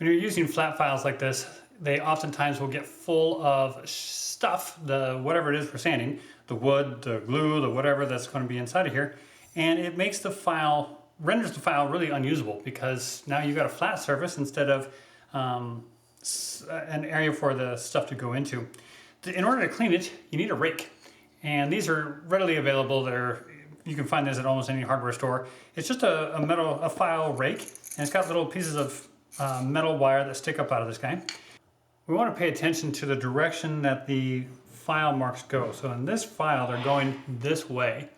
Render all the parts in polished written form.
When you're using flat files like this, they oftentimes will get full of stuff, whatever it is for sanding, the wood, the glue, the whatever that's going to be inside of here, and it makes the file, renders the file really unusable because now you've got a flat surface instead of an area for the stuff to go into. In order to clean it, you need a rake, and these are readily available. You can find this at almost any hardware store. It's just a file rake, and it's got little pieces of metal wire that stick up out of this guy. We want to pay attention to the direction that the file marks go. So in this file, they're going this way.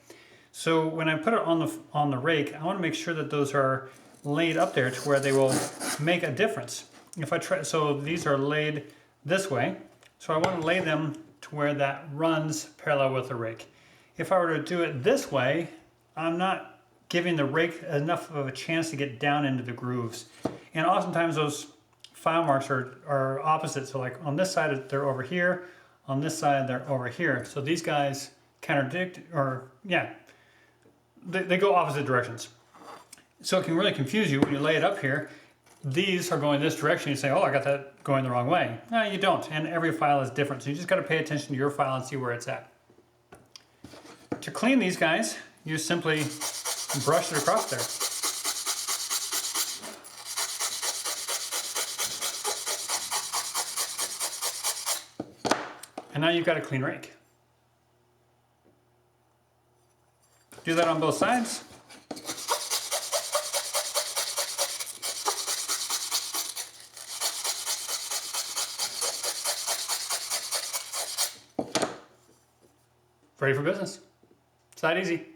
So when I put it on the rake, I want to make sure that those are laid up there to where they will make a difference. If I try, so these are laid this way, so I want to lay them to where that runs parallel with the rake. If I were to do it this way, I'm not giving the rake enough of a chance to get down into the grooves. And oftentimes those file marks are opposite. So like on this side, they're over here. On this side, they're over here. So these guys contradict, or yeah, they go opposite directions. So it can really confuse you when you lay it up here. These are going this direction. You say, oh, I got that going the wrong way. No, you don't. And every file is different. So you just got to pay attention to your file and see where it's at. To clean these guys, you simply brush it across there. And now you've got a clean rake. Do that on both sides. Ready for business. It's that easy.